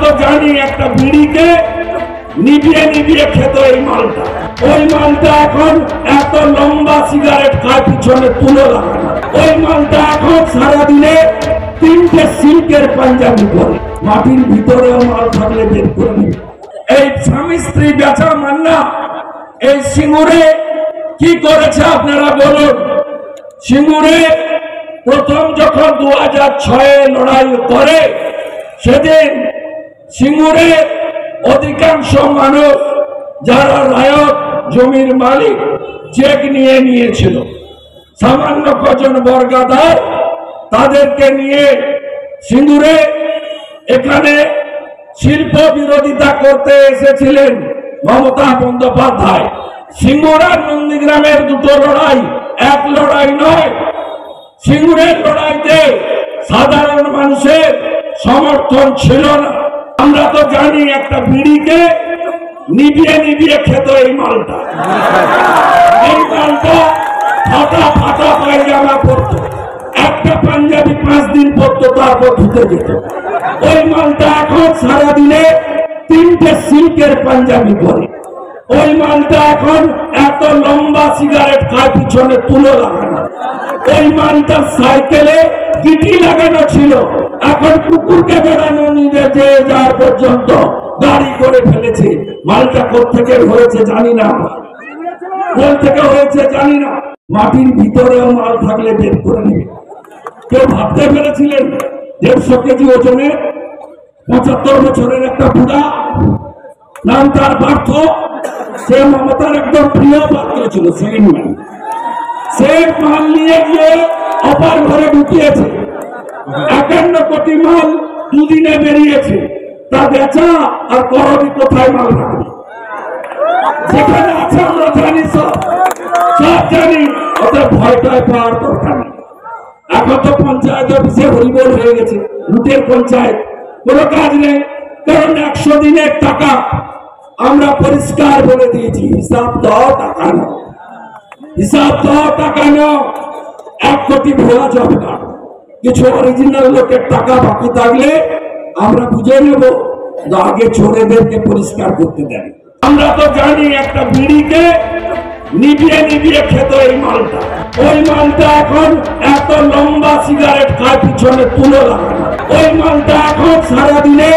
তো জানি একটা বিড়িকে নিভিয়ে নিভিয়ে খেত এই মালটা। ওই মালটা এখন এত লম্বা সিগারেট খায় পিছনে তুলো লাগানো। ওই মালটা এখন সারাদিনে 3টে সিল্কের পাঞ্জাবি পরে। মাটির ভিতরেও মাল থাকলে বের করে নেবে। এই স্বামী স্ত্রী বেচা মান্না এই সিঙ্গুরে কি করেছে আপনারা বলুন। সিঙ্গুরে প্রথম যখন 2006-এ লড়াই করে সেদিন সিঙ্গুরে অধিকাংশ মানুষ যারা রায়ত জমির মালিক চেক নিয়ে নিয়েছিল। সামান্য কজন বর্গাদার তাদেরকে নিয়ে সিঙ্গুরে এখানে শিল্প বিরোধিতা করতে এসেছিলেন মমতা বন্দ্যোপাধ্যায়। সিঙ্গুর আর নন্দীগ্রামের দুটো লড়াই এক লড়াই নয়। সিঙ্গুরের লড়াইতে সাধারণ মানুষের সমর্থন ছিল না। আমরা তো জানি একটা বিড়িকে নিভিয়ে নিভিয়ে খেত এই মালটা। এই মালটা ফাটা ফাটা পায়জামা পরতো, একটা পাঞ্জাবি 5 দিন পরতো, তারপর ঢুকে যেত। ওই মালটা এখন সারাদিনে 3টে সিল্কের পাঞ্জাবি পরে। ওই মালটা এখন এত লম্বা সিগারেট খায় পিছনে তুলো লাগানো। ওই মালটা সাইকেলে গিটি লাগানো ছিল, এখন কুকুরকে বেড়ানো নিয়ে যে যার পর্যন্ত গাড়ি করে ফেলেছে। মালটা কোথেকে হয়েছে জানি না, কোথা থেকে হয়েছে জানি না। মাটির ভিতরেও মাল থাকলে বের করে নেবে। কেউ ভাবতে পেরেছিলেন 150 কেজি ওজনে 75 বছরের একটা বুড়া, নাম তার পার্থ, সে মমতার একদম প্রিয় পাত্র ছিল, সেকেন্ড ম্যান। সে মাল নিয়ে গিয়ে অপার ঘরে ঢুকিয়েছে। 51 কোটি মাল দুদিনে বেরিয়েছে। তা বেচা আর করবি কোথায় মাল রাখবে? যেখানে আছে আমরা জানি, সব জানি। ওদের ভয়টায় পাওয়ার দরকার নেই। এখন তো পঞ্চায়েত অফিসে হরিবোল হয়ে গেছে, লুটের পঞ্চায়েত, কোনো কাজ নেই। কারণ 100 দিনের টাকা আমরা পরিষ্কার বলে দিয়েছি, হিসাব দাও, টাকা নাও, হিসাব দাও, টাকা নাও। 1 কোটি ভুয়া জব কার্ড, কিছু অরিজিনাল লোকের টাকা বাকি থাকলে আমরা বুঝে নেব, আগে চোরেদেরকে পরিষ্কার করতে দেন। আমরা তো জানি একটা বিড়িকে নিভিয়ে নিভিয়ে খেত এই মালটা। ওই মালটা এখন এত লম্বা সিগারেট খায় পিছনে তুলো লাগানো। ওই মালটা এখন সারাদিনে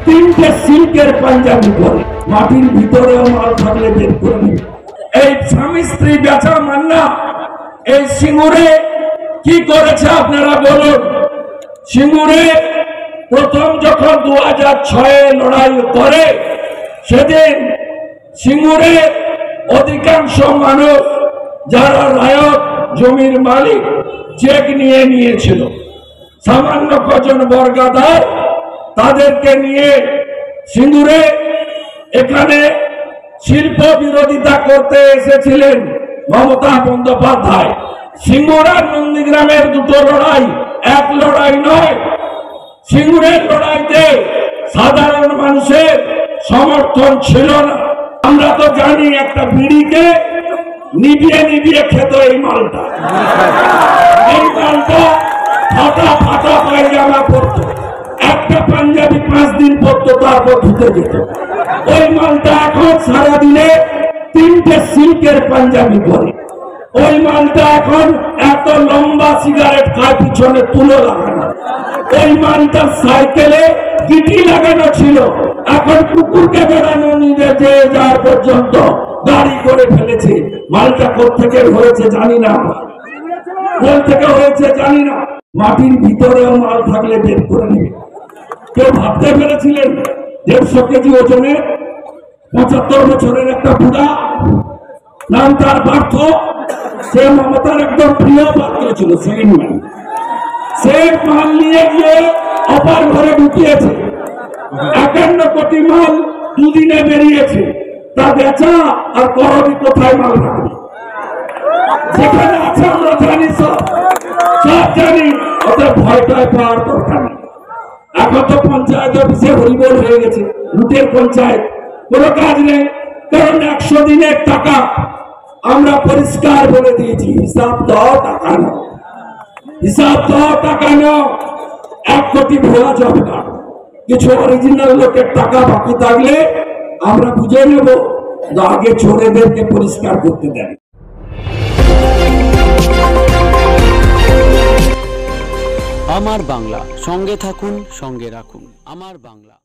3টে সিল্কের পাঞ্জাবি পরে। মাটির ভিতরেও মাল থাকলে বের করে নেবে। এই স্বামী স্ত্রী বেচা মান্না এই সিঙ্গুরে কি করেছে আপনারা বলুন। সিঙ্গুরে প্রথম যখন 2006-এ লড়াই করে সেদিন সিঙ্গুরে অধিকাংশ মানুষ যারা রায়ত জমির মালিক চেক নিয়ে নিয়েছিল। সামান্য কজন বর্গাদার তাদেরকে নিয়ে সিঙ্গুরে এখানে শিল্প বিরোধিতা করতে এসেছিলেন মমতা বন্দ্যোপাধ্যায়। সিঙ্গুর আর নন্দীগ্রামের দুটো লড়াই এক লড়াই নয়। সিঙ্গুরের লড়াইতে সাধারণ মানুষের সমর্থন ছিল না। আমরা তো জানি একটা বিড়িকে নিভিয়ে নিভিয়ে খেত এই মালটা। এই মালটা ফাটা ফাটা পায়জামা পরতো, একটা পাঞ্জাবি 5 দিন পরতো, তারপর ঢুকে যেত। ওই মালটা এখন সারাদিনে 3টে সিল্কের পাঞ্জাবি পরে। ওই মালটা এখন এত লম্বা সিগারেট খায় পিছনে তুলো লাগানো। ওই মালটা সাইকেলে গিটি লাগানো ছিল, এখন কুকুরকে বেড়ানো নিয়ে যে যার পর্যন্ত গাড়ি করে ফেলেছে। মালটা কোথেকে হয়েছে জানি না, কোথা থেকে হয়েছে জানি না। মাটির ভিতরেও মাল থাকলে বের করে নেবে। কেউ ভাবতে পেরেছিলেন 150 কেজি ওজনে 75 বছরের একটা বুড়া, নাম তার পার্থ, সে মমতার একদম প্রিয় পাত্র ছিল, সেকেন্ড ম্যান। সে মাল নিয়ে গিয়ে অপার ঘরে ঢুকিয়েছে। 51 কোটি মাল দুদিনে বেরিয়েছে। তা বেচা আর করবি কোথায় মাল রাখবে? যেখানে আছে আমরা জানি, সব জানি। ওদের ভয়টায় পাওয়ার দরকার নেই। এখন তো পঞ্চায়েত অফিসে হরিবোল হয়ে গেছে, লুটের পঞ্চায়েত, কোনো কাজ নেই। কারণ 100 দিনের টাকা আমরা পরিষ্কার বলে দিয়েছি, হিসাব দাও, টাকা নাও, হিসাব দাও, টাকা নাও। 1 কোটি ভুয়া জব কার্ড, কিছু অরিজিনাল লোকের টাকা বাকি থাকলে আমরা বুঝে নেব, আগে চোরেদেরকে পরিষ্কার করতে দেন। আমার বাংলা, সঙ্গে থাকুন, সঙ্গে রাখুন। আমার বাংলা।